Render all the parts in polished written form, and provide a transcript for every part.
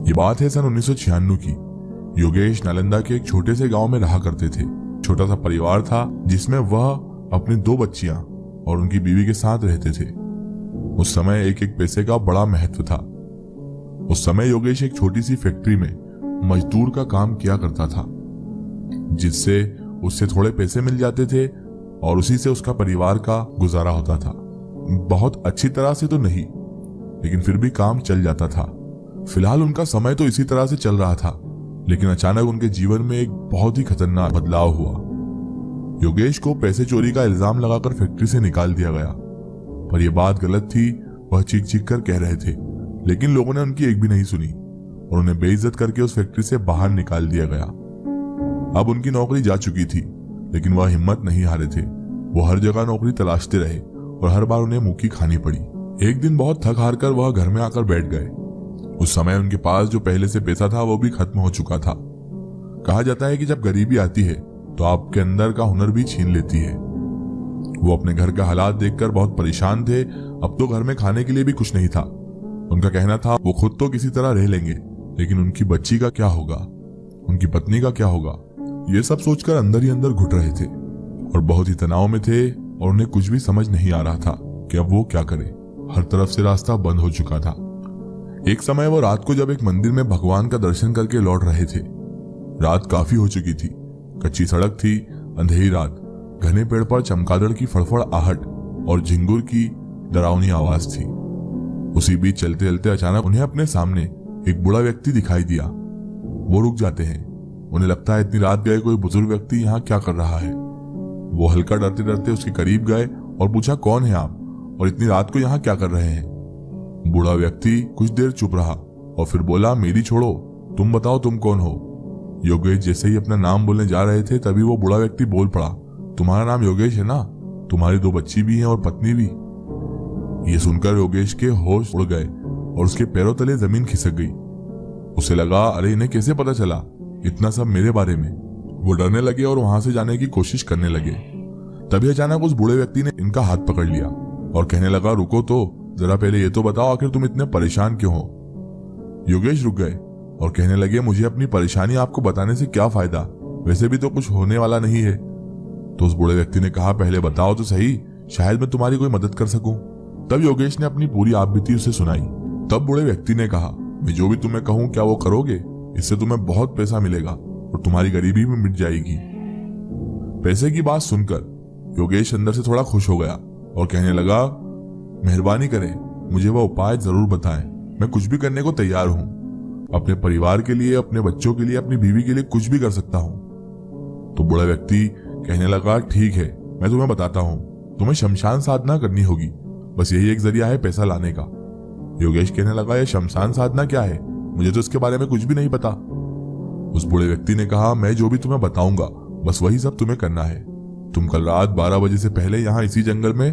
ये बात है सन 1996 की। योगेश नालंदा के एक छोटे से गांव में रहा करते थे। छोटा सा परिवार था जिसमें वह अपनी 2 बच्चियां और उनकी बीवी के साथ रहते थे। उस समय एक एक पैसे का बड़ा महत्व था। उस समय योगेश एक छोटी सी फैक्ट्री में मजदूर का काम किया करता था, जिससे उससे थोड़े पैसे मिल जाते थे और उसी से उसका परिवार का गुजारा होता था। बहुत अच्छी तरह से तो नहीं, लेकिन फिर भी काम चल जाता था। फिलहाल उनका समय तो इसी तरह से चल रहा था, लेकिन अचानक उनके जीवन में एक बहुत ही खतरनाक बदलाव हुआ। योगेश को पैसे चोरी का इल्जाम लगाकर फैक्ट्री से निकाल दिया गया, पर यह बात गलत थी। वह चीख चीख कर कह रहे थे, लेकिन लोगों ने उनकी एक भी नहीं सुनी और उन्हें बेइज्जत करके उस फैक्ट्री से बाहर निकाल दिया गया। अब उनकी नौकरी जा चुकी थी, लेकिन वह हिम्मत नहीं हारे थे। वो हर जगह नौकरी तलाशते रहे और हर बार उन्हें मुक्की खानी पड़ी। एक दिन बहुत थक हार कर वह घर में आकर बैठ गए। उस समय उनके पास जो पहले से पैसा था वो भी खत्म हो चुका था। कहा जाता है कि जब गरीबी आती है तो आपके अंदर का हुनर भी छीन लेती है। वो अपने घर का हालात देखकर बहुत परेशान थे। अब तो घर में खाने के लिए भी कुछ नहीं था। उनका कहना था वो खुद तो किसी तरह रह लेंगे, लेकिन उनकी बच्ची का क्या होगा, उनकी पत्नी का क्या होगा। ये सब सोचकर अंदर ही अंदर घुट रहे थे और बहुत ही तनाव में थे और उन्हें कुछ भी समझ नहीं आ रहा था कि अब वो क्या करे। हर तरफ से रास्ता बंद हो चुका था। एक समय वो रात को जब एक मंदिर में भगवान का दर्शन करके लौट रहे थे। रात काफी हो चुकी थी, कच्ची सड़क थी, अंधेरी रात, घने पेड़ पर चमगादड़ की फड़फड़ आहट और झिंगुर की डरावनी आवाज थी। उसी बीच चलते चलते अचानक उन्हें अपने सामने एक बूढ़ा व्यक्ति दिखाई दिया। वो रुक जाते हैं। उन्हें लगता है इतनी रात गए कोई बुजुर्ग व्यक्ति यहाँ क्या कर रहा है। वो हल्का डरते डरते उसके करीब गए और पूछा, कौन है आप और इतनी रात को यहाँ क्या कर रहे हैं। बूढ़ा व्यक्ति कुछ देर चुप रहा और फिर बोला, मेरी छोड़ो, तुम बताओ तुम कौन हो। योगेश जैसे ही अपना नाम बोलने जा रहे थे तभी वो बूढ़ा व्यक्ति बोल पड़ा, तुम्हारा नाम योगेश है ना, तुम्हारी 2 बच्ची भी हैं और पत्नी भी। ये सुनकर योगेश के होश उड़ गए और उसके पैरों तले जमीन खिसक गई। उसे लगा, अरे इन्हें कैसे पता चला इतना सब मेरे बारे में। वो डरने लगे और वहां से जाने की कोशिश करने लगे। तभी अचानक उस बूढ़े व्यक्ति ने इनका हाथ पकड़ लिया और कहने लगा, रुको तो, जरा पहले ये तो बताओ आखिर तुम इतने परेशान क्यों हो। योगेश रुक गए और कहने लगे, मुझे अपनी परेशानी आपको बताने से क्या फायदा, वैसे भी तो कुछ होने वाला नहीं है। तो उस बूढ़े व्यक्ति ने कहा, पहले बताओ तो सही, शायद मैं तुम्हारी कोई मदद कर सकूं। तब योगेश ने अपनी पूरी आपबीती उसे सुनाई। तब बूढ़े व्यक्ति ने कहा, मैं जो भी तुम्हें कहूं क्या वो करोगे? इससे तुम्हें बहुत पैसा मिलेगा और तुम्हारी गरीबी भी मिट जाएगी। पैसे की बात सुनकर योगेश अंदर से थोड़ा खुश हो गया और कहने लगा, मेहरबानी करें, मुझे वह उपाय जरूर बताएं, मैं कुछ भी करने को तैयार हूं। अपने परिवार के लिए, अपने बच्चों के लिए, अपनी बीवी के लिए कुछ भी कर सकता हूं। तो बूढ़ा व्यक्ति कहने लगा, ठीक है, मैं तुम्हें बताता हूं, तुम्हें शमशान साधना करनी होगी, बस यही एक जरिया है पैसा लाने का। योगेश कहने लगा, यह शमशान साधना क्या है, मुझे तो इसके बारे में कुछ भी नहीं पता। उस बूढ़े व्यक्ति ने कहा, मैं जो भी तुम्हें बताऊंगा बस वही सब तुम्हें करना है। तुम कल रात 12 बजे से पहले यहाँ इसी जंगल में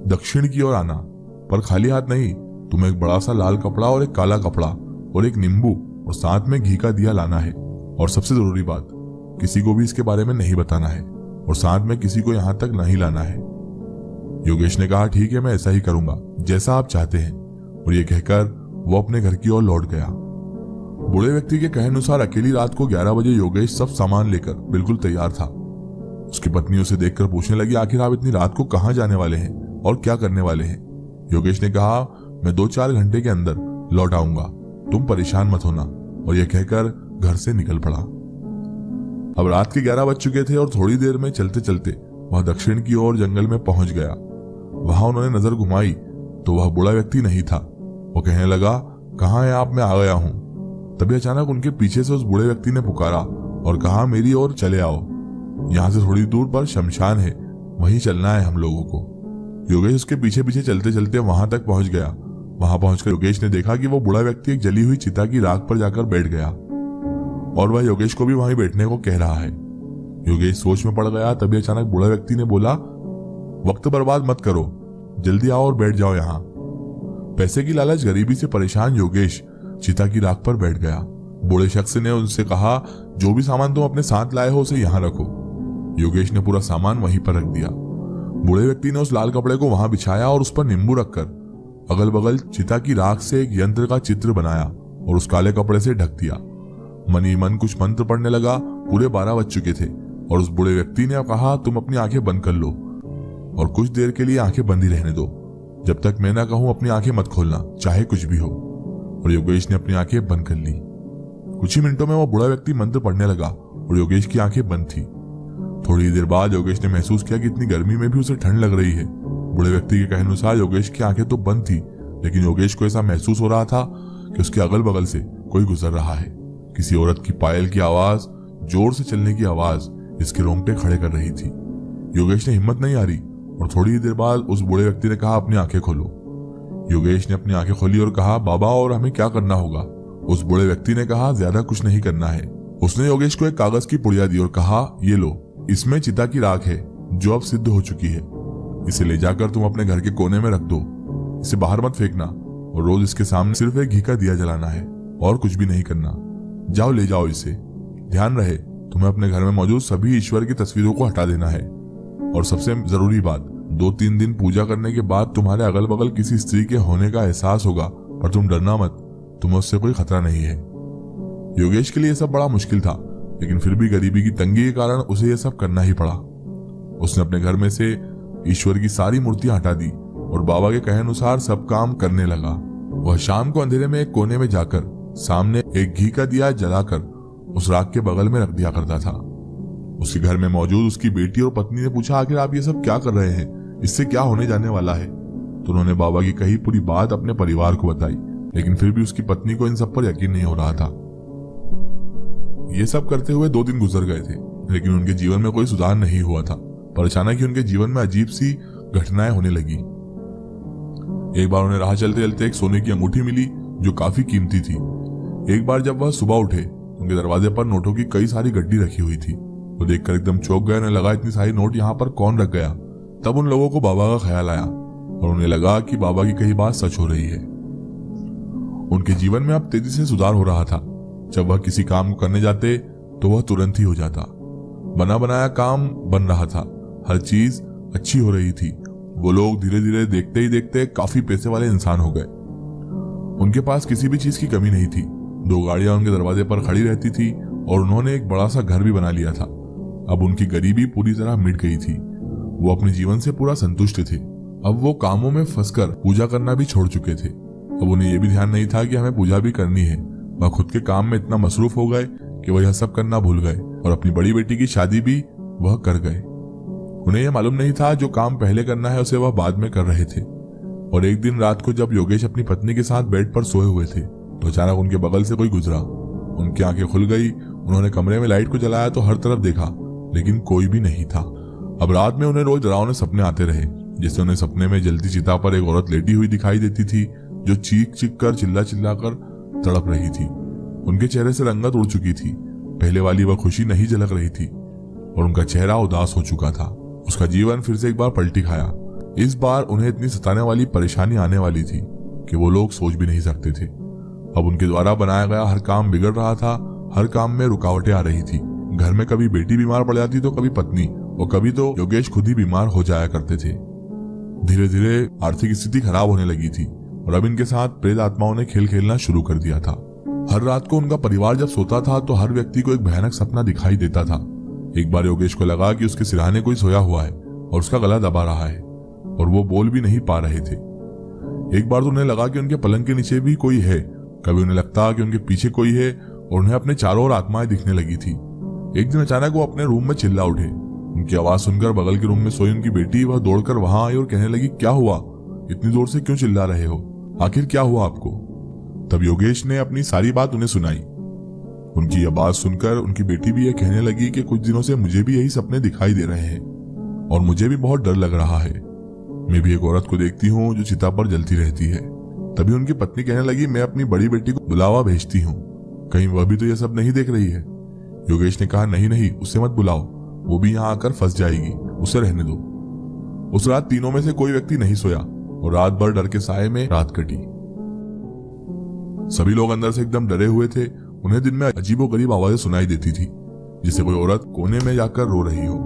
दक्षिण की ओर आना, पर खाली हाथ नहीं। तुम्हें एक बड़ा सा लाल कपड़ा और एक काला कपड़ा और एक नींबू और साथ में घी का दिया लाना है। और सबसे जरूरी बात, किसी को भी इसके बारे में नहीं बताना है और साथ में किसी को यहाँ तक नहीं लाना है। योगेश ने कहा, ठीक है, मैं ऐसा ही करूंगा, जैसा आप चाहते हैं। और ये कहकर वो अपने घर की ओर लौट गया। बूढ़े व्यक्ति के कहे अनुसार अकेली रात को 11 बजे योगेश सब सामान लेकर बिल्कुल तैयार था। उसकी पत्नी उसे देखकर पूछने लगी, आखिर आप इतनी रात को कहाँ जाने वाले हैं और क्या करने वाले हैं। योगेश ने कहा, मैं 2-4 घंटे के अंदर लौट आऊंगा, तुम परेशान मत होना। और यह कहकर घर से निकल पड़ा। अब रात के 11 बज चुके थे और थोड़ी देर में चलते चलते वह दक्षिण की ओर जंगल में पहुंच गया। वहां उन्होंने नजर घुमाई तो वह बूढ़ा व्यक्ति नहीं था। वो कहने लगा, कहाँ है आप, मैं आ गया हूं। तभी अचानक उनके पीछे से उस बूढ़े व्यक्ति ने पुकारा और कहा, मेरी ओर चले आओ, यहाँ से थोड़ी दूर पर शमशान है, वहीं चलना है हम लोगों को। योगेश उसके पीछे पीछे चलते चलते वहां तक पहुंच गया। वहां पहुंचकर योगेश ने देखा कि वो बूढ़ा व्यक्ति एक जली हुई चिता की राख पर जाकर बैठ गया और वह योगेश को भी वहीं बैठने को कह रहा है। योगेश सोच में पड़ गया। तभी अचानक बूढ़ा व्यक्ति ने बोला, वक्त बर्बाद मत करो, जल्दी आओ और बैठ जाओ यहाँ। पैसे की लालच, गरीबी से परेशान योगेश चिता की राख पर बैठ गया। बूढ़े शख्स ने उनसे कहा, जो भी सामान तुम अपने साथ लाए हो उसे यहाँ रखो। योगेश ने पूरा सामान वहीं पर रख दिया। बूढ़े व्यक्ति ने उस लाल कपड़े को वहां बिछाया और उस पर नींबू रखकर अगल बगल चिता की राख से एक यंत्र का चित्र बनाया और उस काले कपड़े से ढक दिया। मन ही मन कुछ मंत्र पढ़ने लगा। पूरे 12 बज चुके थे और उस बूढ़े व्यक्ति ने कहा, तुम अपनी आंखें बंद कर लो और कुछ देर के लिए आंखें बंद ही रहने दो। जब तक मैं ना कहूं अपनी आंखें मत खोलना, चाहे कुछ भी हो। और योगेश ने अपनी आंखें बंद कर ली। कुछ ही मिनटों में वो बूढ़ा व्यक्ति मंत्र पढ़ने लगा और योगेश की आंखें बंद थी। थोड़ी देर बाद योगेश ने महसूस किया कि इतनी गर्मी में भी उसे ठंड लग रही है। बूढ़े व्यक्ति के कहने अनुसार योगेश की आंखें तो बंद थी, लेकिन योगेश को ऐसा महसूस हो रहा था कि उसके अगल बगल से कोई गुजर रहा है। किसी औरत की पायल की आवाज, जोर से चलने की आवाज इसके रोंगटे खड़े कर रही थी। योगेश ने हिम्मत नहीं हारी और थोड़ी ही देर बाद उस बूढ़े व्यक्ति ने कहा, अपनी आंखें खोलो। योगेश ने अपनी आंखें खोली और कहा, बाबा और हमें क्या करना होगा? उस बूढ़े व्यक्ति ने कहा, ज्यादा कुछ नहीं करना है। उसने योगेश को एक कागज की पुड़िया दी और कहा, ये लो, इसमें चिता की राख है जो अब सिद्ध हो चुकी है। इसे ले जाकर तुम अपने घर के कोने में रख दो। इसे बाहर मत फेंकना और रोज इसके सामने सिर्फ एक घी का दिया जलाना है और कुछ भी नहीं करना। जाओ, ले जाओ इसे। ध्यान रहे, तुम्हें अपने घर में मौजूद सभी ईश्वर की तस्वीरों को हटा देना है। और सबसे जरूरी बात, 2-3 दिन पूजा करने के बाद तुम्हारे अगल बगल किसी स्त्री के होने का एहसास होगा, पर तुम डरना मत, तुम्हें उससे कोई खतरा नहीं है। योगेश के लिए सब बड़ा मुश्किल था, लेकिन फिर भी गरीबी की तंगी के कारण उसे यह सब करना ही पड़ा। उसने अपने घर में से ईश्वर की सारी मूर्तियां हटा दी और बाबा के कहे अनुसार सब काम करने लगा। वह शाम को अंधेरे में एक कोने में जाकर सामने एक घी का दिया जलाकर उस राख के बगल में रख दिया करता था। उसके घर में मौजूद उसकी बेटी और पत्नी ने पूछा, आखिर आप ये सब क्या कर रहे हैं? इससे क्या होने जाने वाला है? तो उन्होंने बाबा की कही पूरी बात अपने परिवार को बताई, लेकिन फिर भी उसकी पत्नी को इन सब पर यकीन नहीं हो रहा था। ये सब करते हुए 2 दिन गुजर गए थे, लेकिन उनके जीवन में कोई सुधार नहीं हुआ था। पर अचानक ही उनके जीवन में अजीब सी घटनाएं होने लगी। एक बार उन्हें राह चलते चलते एक सोने की अंगूठी मिली जो काफी कीमती थी। एक बार जब वह सुबह उठे, उनके दरवाजे पर नोटों की कई सारी गड्डी रखी हुई थी। वो देखकर एकदम चौंक गए। उन्हें लगा, इतनी सारी नोट यहाँ पर कौन रख गया? तब उन लोगों को बाबा का ख्याल आया और उन्हें लगा कि बाबा की कही बात सच हो रही है। उनके जीवन में अब तेजी से सुधार हो रहा था। जब वह किसी काम को करने जाते तो वह तुरंत ही हो जाता। बना बनाया काम बन रहा था, हर चीज अच्छी हो रही थी। वो लोग धीरे धीरे देखते ही देखते काफी पैसे वाले इंसान हो गए। उनके पास किसी भी चीज की कमी नहीं थी। 2 गाड़ियां उनके दरवाजे पर खड़ी रहती थी और उन्होंने एक बड़ा सा घर भी बना लिया था। अब उनकी गरीबी पूरी तरह मिट गई थी। वो अपने जीवन से पूरा संतुष्ट थे। अब वो कामों में फंसकर पूजा करना भी छोड़ चुके थे। अब उन्हें यह भी ध्यान नहीं था कि हमें पूजा भी करनी है। वह खुद के काम में इतना मसरूफ हो गए कि वह यह सब करना भूल गए और अपनी बड़ी बेटी की शादी भी वह कर गए। उन्हें यह मालूम नहीं था जो काम पहले करना है उसे वह बाद में कर रहे थे। और एक दिन रात को जब योगेश अपनी पत्नी के साथ बेड पर सोए हुए थे तो अचानक उनके बगल से कोई गुजरा। उनकी आंखें खुल गई। उन्होंने कमरे में लाइट को जलाया तो हर तरफ देखा, लेकिन कोई भी नहीं था। अब रात में उन्हें रोज डरावने सपने आते रहे, जिससे उन्हें सपने में जलती चिता पर एक औरत लेटी हुई दिखाई देती थी जो चीख चीख कर चिल्ला चिल्ला कर तड़प रही थी। उनके चेहरे से रंगत उड़ चुकी थी। पहले वाली वह खुशी नहीं झलक रही थी और उनका चेहरा उदास हो चुका था। उसका जीवन फिर से एक बार पलटी खाया। इस बार उन्हें इतनी सताने वाली परेशानी आने वाली थी कि वो लोग सोच भी नहीं सकते थे। अब उनके द्वारा बनाया गया हर काम बिगड़ रहा था। हर काम में रुकावटें आ रही थी। घर में कभी बेटी बीमार पड़ जाती तो कभी पत्नी और कभी तो योगेश खुद ही बीमार हो जाया करते थे। धीरे धीरे आर्थिक स्थिति खराब होने लगी थी और अब इनके साथ प्रेत आत्माओं ने खेल खेलना शुरू कर दिया था। हर रात को उनका परिवार जब सोता था तो हर व्यक्ति को एक भयानक सपना दिखाई देता था। एक बार योगेश को लगा कि उसके सिरहाने कोई सोया हुआ है और उसका गला दबा रहा है और वो बोल भी नहीं पा रहे थे। एक बार तो उन्हें लगा कि उनके पलंग के नीचे भी कोई है। कभी उन्हें लगता कि उनके पीछे कोई है और उन्हें अपने चारों ओर आत्माएं दिखने लगी थी। एक दिन अचानक वो अपने रूम में चिल्ला उठे। उनकी आवाज सुनकर बगल के रूम में सोई उनकी बेटी वह दौड़कर वहां आई और कहने लगी, क्या हुआ? इतनी जोर से क्यों चिल्ला रहे हो? आखिर क्या हुआ आपको? तब योगेश ने अपनी सारी बात उन्हें सुनाई। उनकी यह बात सुनकर उनकी बेटी भी यह कहने लगी कि कुछ दिनों से मुझे भी यही सपने दिखाई दे रहे हैं और मुझे भी बहुत डर लग रहा है। मैं भी एक औरत को देखती हूँ जो चिता पर जलती रहती है। तभी उनकी पत्नी कहने लगी, मैं अपनी बड़ी बेटी को बुलावा भेजती हूँ, कहीं वह भी तो यह सब नहीं देख रही है। योगेश ने कहा, नहीं नहीं, उसे मत बुलाओ, वो भी यहाँ आकर फंस जाएगी, उसे रहने दो। उस रात तीनों में से कोई व्यक्ति नहीं सोया और रात भर डर के साए में रात कटी। सभी लोग अंदर से एकदम डरे हुए थे। उन्हें दिन में अजीबोगरीब आवाजें सुनाई देती थी, जिससे कोई औरत कोने में जाकर रो रही हो।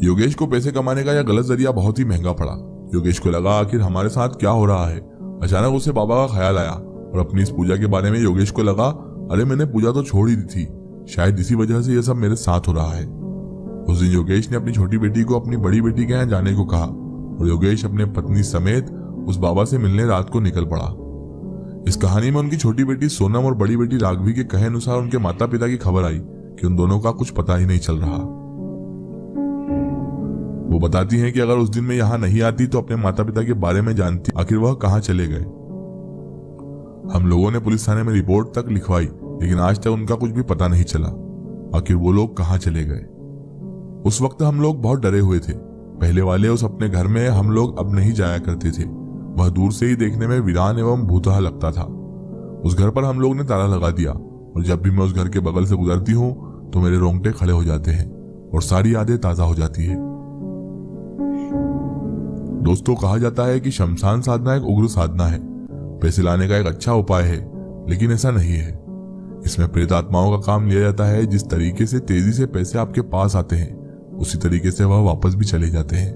योगेश को पैसे कमाने का यह गलत जरिया बहुत ही महंगा पड़ा। योगेश को लगा, आखिर हमारे साथ क्या हो रहा है? अचानक उसे बाबा का ख्याल आया और अपनी इस पूजा के बारे में योगेश को लगा, अरे मैंने पूजा तो छोड़ ही दी थी, शायद इसी वजह से यह सब मेरे साथ हो रहा है। उस दिन योगेश ने अपनी छोटी बेटी को अपनी बड़ी बेटी के यहाँ जाने को कहा और योगेश अपने पत्नी समेत उस बाबा से मिलने रात को निकल पड़ा। इस कहानी में उनकी छोटी बेटी सोनम और बड़ी बेटी राघवी के कहे अनुसार उनके माता पिता की खबर आई कि उन दोनों का कुछ पता ही नहीं चल रहा। वो बताती हैं कि अगर उस दिन मैं यहाँ नहीं आती तो अपने माता पिता के बारे में जानती, आखिर वह कहाँ चले गए। हम लोगों ने पुलिस थाने में रिपोर्ट तक लिखवाई, लेकिन आज तक उनका कुछ भी पता नहीं चला, आखिर वो लोग कहाँ चले गए। उस वक्त हम लोग बहुत डरे हुए थे। पहले वाले उस अपने घर में हम लोग अब नहीं जाया करते थे। वह दूर से ही देखने में वीरान एवं भूतहा लगता था। उस घर पर हम लोग ने ताला लगा दिया और जब भी मैं उस घर के बगल से गुजरती हूँ तो मेरे रोंगटे खड़े हो जाते हैं और सारी यादें ताजा हो जाती है। दोस्तों, कहा जाता है कि शमशान साधना एक उग्र साधना है, पैसे लाने का एक अच्छा उपाय है, लेकिन ऐसा नहीं है। इसमें प्रेत आत्माओं का काम लिया जाता है। जिस तरीके से तेजी से पैसे आपके पास आते हैं, उसी तरीके से वह वापस भी चले जाते हैं।